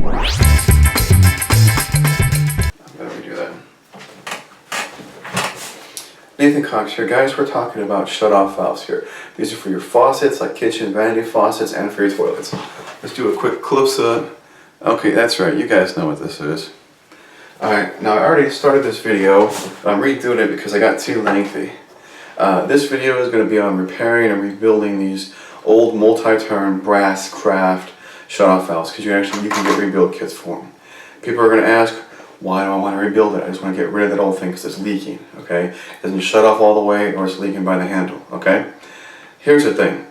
Let me do that. Nathan Cox here. Guys, we're talking about shut-off valves here. These are for your faucets, like kitchen vanity faucets, and for your toilets. Let's do a quick close-up. Okay, that's right. You guys know what this is. Alright, now I already started this video, but I'm redoing it because I got too lengthy. This video is going to be on repairing and rebuilding these old multi-turn brass craft shut-off valves, because you can get rebuild kits for them. People are going to ask, why do I want to rebuild it? I just want to get rid of that old thing because it's leaking, okay? It doesn't shut off all the way, or it's leaking by the handle, okay? Here's the thing.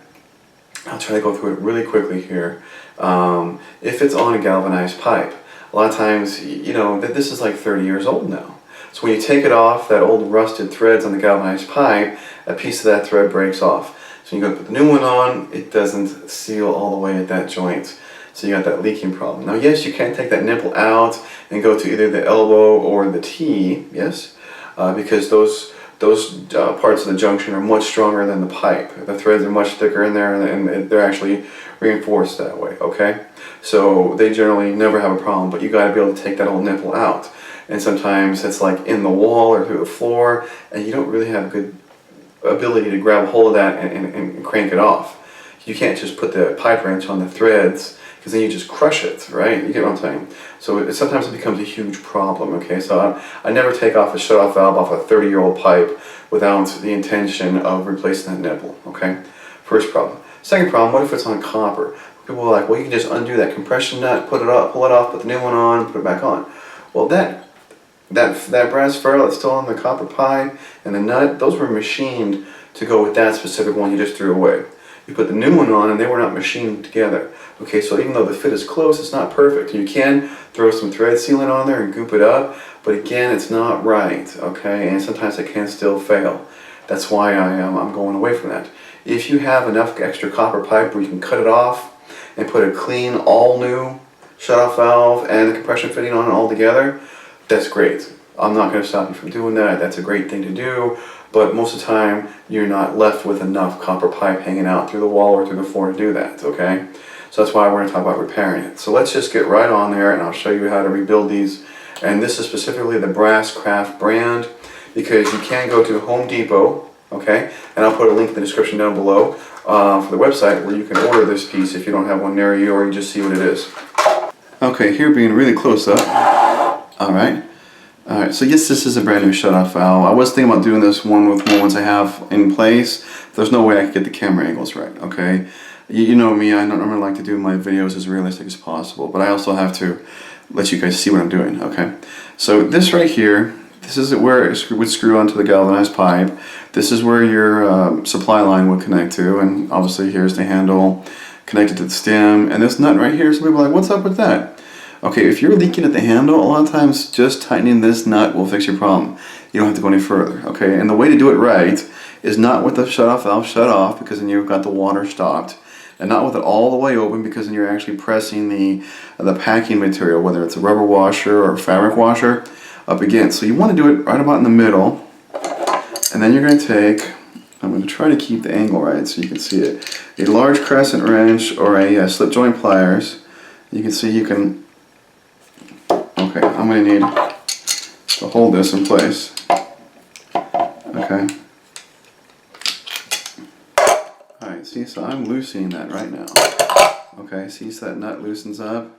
I'll try to go through it really quickly here. If it's on a galvanized pipe, a lot of times, you know, this is like 30 years old now. So when you take it off, that old rusted threads on the galvanized pipe, a piece of that thread breaks off. So you go to put the new one on, it doesn't seal all the way at that joint. So you got that leaking problem. Now yes, you can take that nipple out and go to either the elbow or the T, yes, because those parts of the junction are much stronger than the pipe. The threads are much thicker in there, and they're actually reinforced that way, okay? So they generally never have a problem, but you got to be able to take that old nipple out. And sometimes it's like in the wall or through the floor, and you don't really have a good ability to grab a hold of that and crank it off. You can't just put the pipe wrench on the threads, because then you just crush it, right? You get what I'm saying? So sometimes it becomes a huge problem, okay? So I never take off a shut-off valve off a 30-year-old pipe without the intention of replacing that nipple, okay? First problem. Second problem, what if it's on copper? People are like, well, you can just undo that compression nut, pull it off, put the new one on, put it back on. Well, that brass ferrule that's still on the copper pipe and the nut, those were machined to go with that specific one you just threw away. You put the new one on and they were not machined together. Okay, so even though the fit is close, it's not perfect. You can throw some thread sealant on there and goop it up, but again, it's not right, okay? And sometimes it can still fail. That's why I'm going away from that. If you have enough extra copper pipe where you can cut it off and put a clean, all new shut-off valve and the compression fitting on it all together, that's great. I'm not going to stop you from doing that. That's a great thing to do. But most of the time, you're not left with enough copper pipe hanging out through the wall or through the floor to do that, okay? So that's why we're going to talk about repairing it. So let's just get right on there, and I'll show you how to rebuild these. And this is specifically the Brass Craft brand, because you can go to Home Depot, okay? And I'll put a link in the description down below for the website where you can order this piece if you don't have one near you, or you just see what it is. Okay, here being really close up. Alright. Alright, so yes, this is a brand new shut-off valve. I was thinking about doing this one with more ones I have in place. There's no way I could get the camera angles right, okay? You know me, I don't normally like to do my videos as realistic as possible, but I also have to let you guys see what I'm doing, okay? So this right here, this is where it would screw onto the galvanized pipe. This is where your supply line would connect to, and obviously here's the handle connected to the stem, and this nut right here, some people are like, what's up with that? Okay, if you're leaking at the handle, a lot of times just tightening this nut will fix your problem. You don't have to go any further, okay? And the way to do it right is not with the shut-off valve shut off, because then you've got the water stopped, and not with it all the way open, because then you're actually pressing the packing material, whether it's a rubber washer or a fabric washer, up against. So you want to do it right about in the middle, and then you're going to take, I'm going to try to keep the angle right so you can see it, a large crescent wrench or a slip joint pliers. You can see you can, okay, I'm going to need to hold this in place. Okay. Alright, see, so I'm loosening that right now. Okay, see, so that nut loosens up.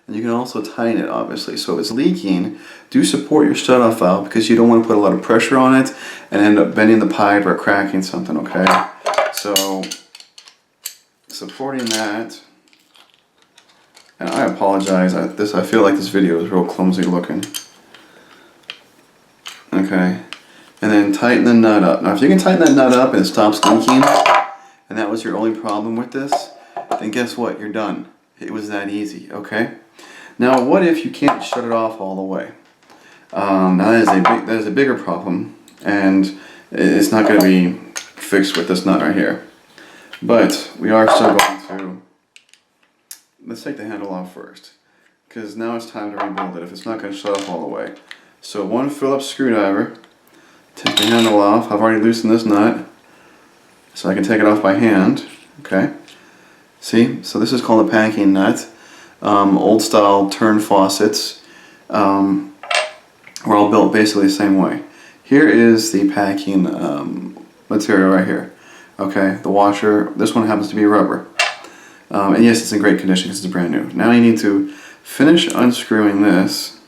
And you can also tighten it, obviously. So if it's leaking, do support your shut-off valve, because you don't want to put a lot of pressure on it and end up bending the pipe or cracking something, okay? So, supporting that. And I apologize, I feel like this video is real clumsy looking. Okay, and then tighten the nut up. Now if you can tighten that nut up and it stops leaking, and that was your only problem with this, then guess what, you're done. It was that easy, okay? Now what if you can't shut it off all the way? Now that is a bigger problem, and it's not going to be fixed with this nut right here. But we are still going to, let's take the handle off first, because now it's time to rebuild it if it's not going to shut off all the way. So one Phillips screwdriver, take the handle off. I've already loosened this nut, so I can take it off by hand, okay? See, so this is called a packing nut. old style turn faucets. Were all built basically the same way. Here is the packing material right here. Okay, the washer, this one happens to be rubber. And yes, it's in great condition because it's brand new. Now you need to finish unscrewing this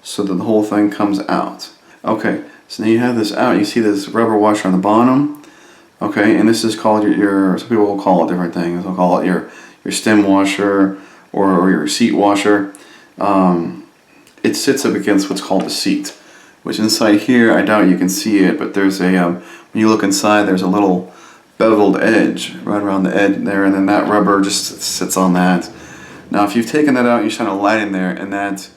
so that the whole thing comes out. Okay, so now you have this out, you see this rubber washer on the bottom. Okay, and this is called your some people will call it different things. They'll call it your stem washer or your seat washer. It sits up against what's called the seat, which inside here, I doubt you can see it, but there's a, when you look inside, there's a little beveled edge right around the edge there, and then that rubber just sits on that. Now, if you've taken that out, you shine a light in there, and that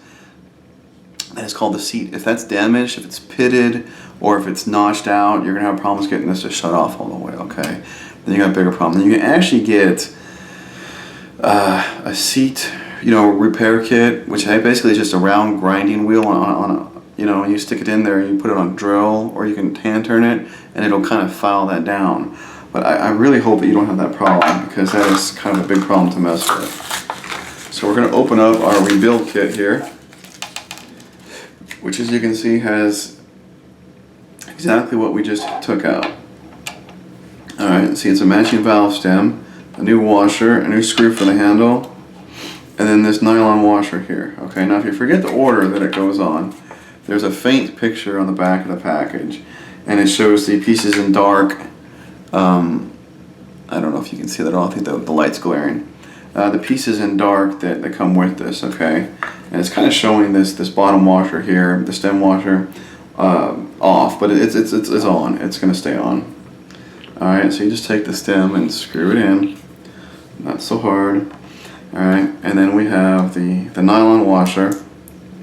is called the seat. If that's damaged, if it's pitted, or if it's notched out, you're gonna have problems getting this to shut off all the way, okay? Then you got a bigger problem. Then you can actually get a seat, repair kit, which basically is just a round grinding wheel on a, you stick it in there, you put it on a drill, or you can hand turn it, and it'll kind of file that down. But I really hope that you don't have that problem, because that is kind of a big problem to mess with. So we're going to open up our rebuild kit here, which, as you can see, has exactly what we just took out. Alright, see, it's a matching valve stem, a new washer, a new screw for the handle, and then this nylon washer here. Okay, now if you forget the order that it goes on, there's a faint picture on the back of the package, and it shows the pieces in dark. I don't know if you can see that at all. I think the light's glaring. The pieces in dark that come with this, okay? And it's kind of showing this bottom washer here, the stem washer, off, but it's on. It's going to stay on. Alright, so you just take the stem and screw it in. Not so hard. Alright, and then we have the nylon washer.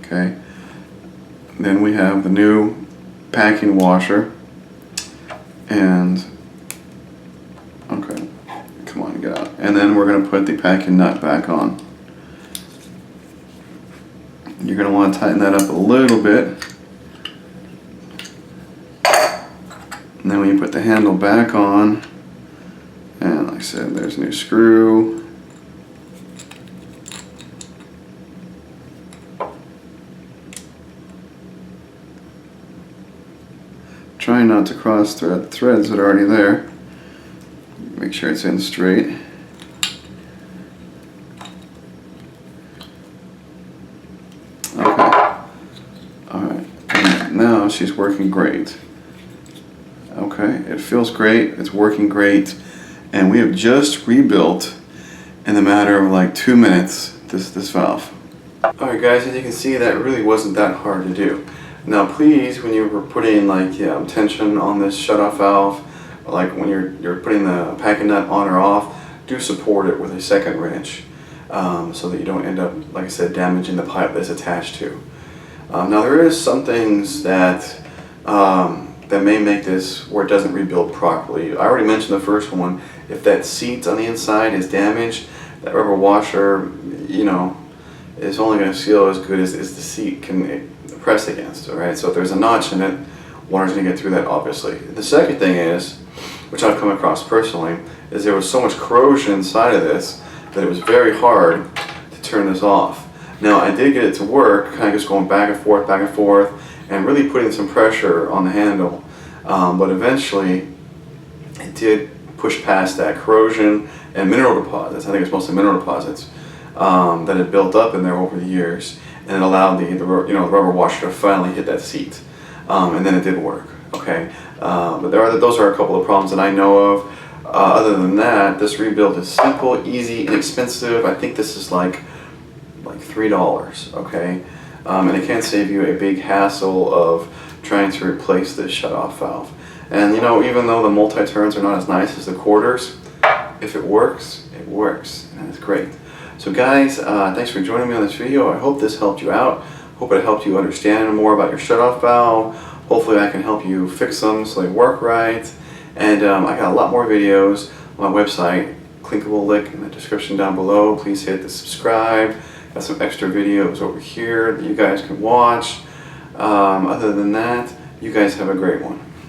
Okay. Then we have the new packing washer. And okay, come on, get out. And then we're going to put the packing nut back on. You're going to want to tighten that up a little bit. And then when you put the handle back on, and like I said, there's a new screw. Try not to cross thread threads that are already there. Make sure it's in straight. Okay. Alright. And now she's working great. Okay. It feels great. It's working great. And we have just rebuilt in the matter of like 2 minutes this valve. Alright guys, as you can see, that really wasn't that hard to do. Now please, when you're putting like tension on this shutoff valve, like when you're putting the packing nut on or off, do support it with a second wrench so that you don't end up, like I said, damaging the pipe that's attached to. Now there is some things that that may make this where it doesn't rebuild properly. I already mentioned the first one. If that seat on the inside is damaged, that rubber washer, is only going to seal as good as the seat can press against, alright? So if there's a notch in it, water's going to get through that, obviously. The second thing is, which I've come across personally, is there was so much corrosion inside of this that it was very hard to turn this off. Now I did get it to work, kind of just going back and forth, and really putting some pressure on the handle, but eventually it did push past that corrosion and mineral deposits. I think it's mostly mineral deposits that had built up in there over the years, and it allowed the rubber washer to finally hit that seat, and then it did work. Okay, but those are a couple of problems that I know of. Other than that, this rebuild is simple, easy, inexpensive. I think this is like $3. Okay, and it can save you a big hassle of trying to replace this shutoff valve. And even though the multi-turns are not as nice as the quarters, if it works, and it's great. So guys, thanks for joining me on this video. I hope this helped you out. Hope it helped you understand more about your shutoff valve. Hopefully I can help you fix them so they work right. And I got a lot more videos on my website. Clickable link in the description down below. Please hit the subscribe. Got some extra videos over here that you guys can watch. Other than that, you guys have a great one.